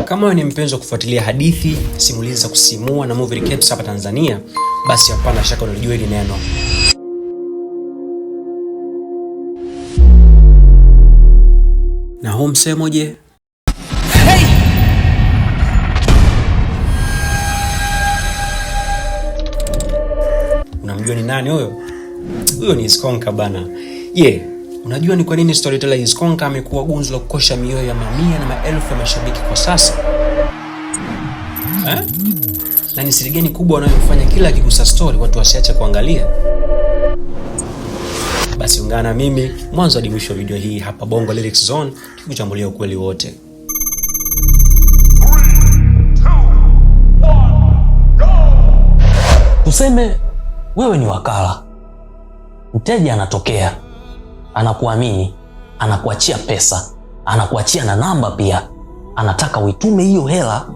Kama wewe ni mpenzi wa kufuatilia hadithi, simulizi za kusisimua na movie recaps hapa Tanzania, basi hapana shaka unajua hili neno. Na huu msemo je? Hey! Unamjua ni nani huyo? Huyo ni Iskonka bana. Unajua ni kwa nini storyteller Iskonka amekuwa gunzo la kukosha mioyo ya mamia na maelfu ya mashabiki kwa sasa? Na ni siri gani kubwa wanayofanya kila akigusa story watu wasiache kuangalia? Basi ungana na mimi mwanzo hadi mwisho wa video hii hapa Bongo Lyrics Zone, tukuchambulia ukweli wote. 3, 2, 1, go! Tuseme wewe ni wakala. Mteja anatokea, anakuamini, anakuachia pesa, anakuachia na namba pia. Anataka uitume hiyo hela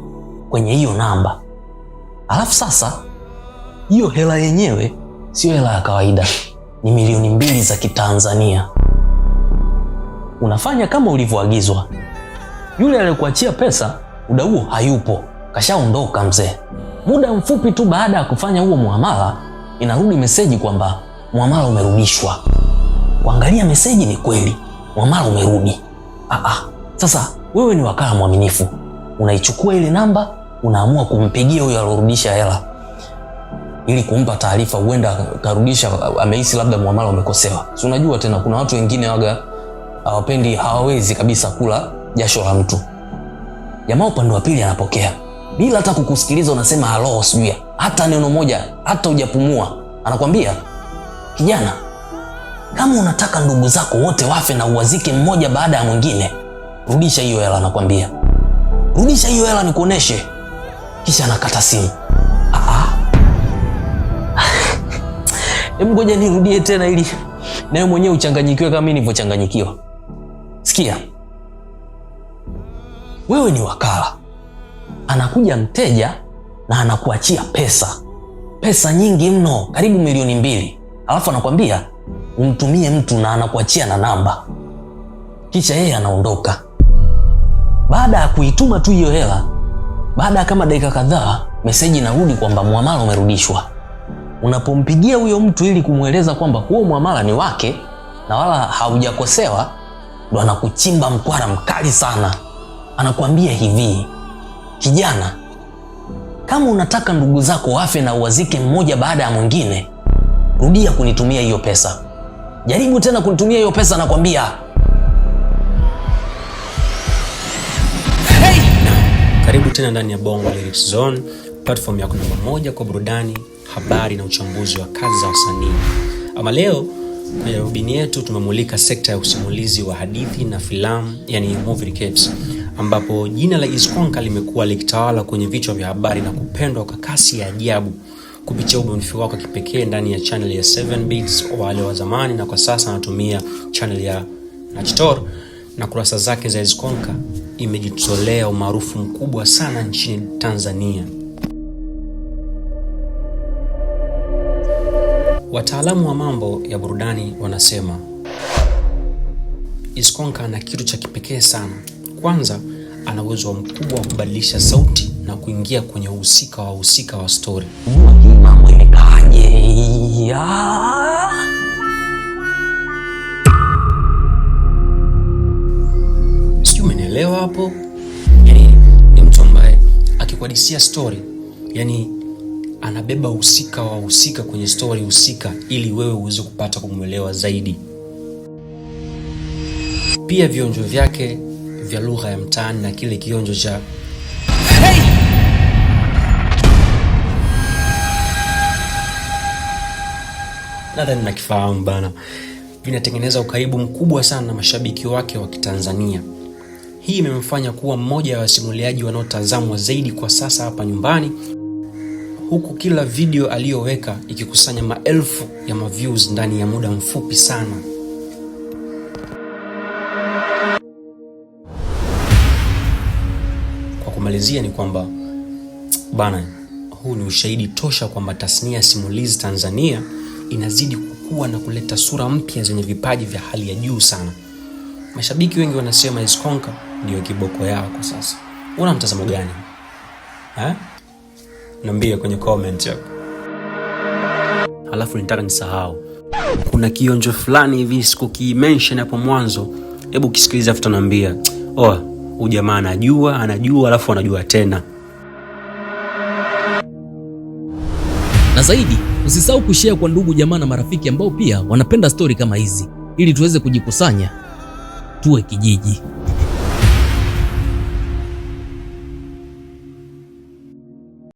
kwenye hiyo namba. Alafu sasa hiyo hela yenyewe sio hela ya kawaida, ni milioni 2 za Kitanzania. Unafanya kama ulivyoagizwa. Yule aliyekuachia pesa muda huo hayupo, kashaondoka mzee. Muda mfupi tu baada ya kufanya huo muamala, inarudi meseji kwamba muamala umerudishwa. Kuangalia meseji ni kweli, muamala umerudi. Sasa wewe ni wakala mwaminifu, unaichukua ile namba, unaamua kumpigia huyo alorudisha hela ili kumpa taarifa, huenda karudisha, amehisi labda muamala umekosewa. Si unajua tena kuna watu wengine waga hawawezi kabisa kula jasho la mtu. Jamaa upande wa pili anapokea bila hata kukusikiliza, unasema halo sijui hata neno moja, hata hujapumua. Anakuambia, kijana, kama unataka ndugu zako wote wafe na uwazike mmoja baada ya mwingine, rudisha hiyo hela. Anakuambia rudisha hiyo hela nikuoneshe. Kisha anakata simu. Hebu ngoja nirudie tena ili nawe mwenyewe uchanganyikiwe kama mimi nilivyochanganyikiwa. Sikia. Wewe ni wakala. Anakuja mteja na anakuachia pesa. Pesa nyingi mno, karibu milioni 2. Alafu anakuambia umtumie mtu na anakuachia na namba. Kisha yeye anaondoka. Baada ya kuituma tu hiyo hela, baada kama dakika kadhaa, meseji inarudi kwamba muamala umerudishwa. Unapompigia huyo mtu ili kumueleza kwamba huo muamala ni wake na wala haujakosewa, ndo anakuchimba mkwara mkali sana. Anakuambia hivi, kijana, kama unataka ndugu zako wafe na uwazike mmoja baada ya mwingine, rudia kunitumia hiyo pesa. Jaribu tena kunitumia hiyo pesa. Anakuambia Karibu tena ndani ya Bongo Lyrics Zone, platform yako namba 1 kwa burudani, habari na uchambuzi wa kazi za wasanii. Ama leo kwenye rubini yetu tumemulika sekta ya usimulizi wa hadithi na filamu, yani movie recaps, ambapo jina la Iskonka limekuwa likitawala kwenye vichwa vya habari na kupendwa kwa kasi ya ajabu kupitia ubunifu wake kipekee ndani ya channel ya 7 Beats wale wa zamani, na kwa sasa anatumia channel ya Nachitor, na kurasa zake za Iskonka imejitolea umaarufu mkubwa sana nchini Tanzania. Wataalamu wa mambo ya burudani wanasema Iskonka ana kitu cha kipekee sana. Kwanza, ana uwezo mkubwa wa kubadilisha sauti na kuingia kwenye uhusika wa story. Hii mambo imekaaje? Sijui umenielewa hapo? Yani ni mtu ambaye akikuhadisia story, yani anabeba uhusika kwenye story husika ili wewe uweze kupata kumuelewa zaidi. Pia vionjo vyake vya lugha ya mtaani na kile kionjo cha nadhani nakifahamu bana, vinatengeneza ukaribu mkubwa sana na mashabiki wake wa Kitanzania. Hii imemfanya kuwa mmoja wa wasimuliaji wanaotazamwa zaidi kwa sasa hapa nyumbani, huku kila video aliyoweka ikikusanya maelfu ya views ndani ya muda mfupi sana. Kwa kumalizia ni kwamba bana, huu ni ushahidi tosha kwamba tasnia ya simulizi Tanzania inazidi kukua na kuleta sura mpya zenye vipaji vya hali ya juu sana. Mashabiki wengi wanasema Iskonka ndio kiboko yao kwa sasa. Una mtazamo gani? Niambie kwenye comment hapo. Alafu nitaka nisahau, kuna kionjo fulani hivi sikuki-mention hapo mwanzo. Hebu kisikiliza afu tunaambia, huyu jamaa anajua alafu anajua tena. Na zaidi, usisahau kushare kwa ndugu jamaa na marafiki ambao pia wanapenda story kama hizi, ili tuweze kujikusanya tuwe kijiji.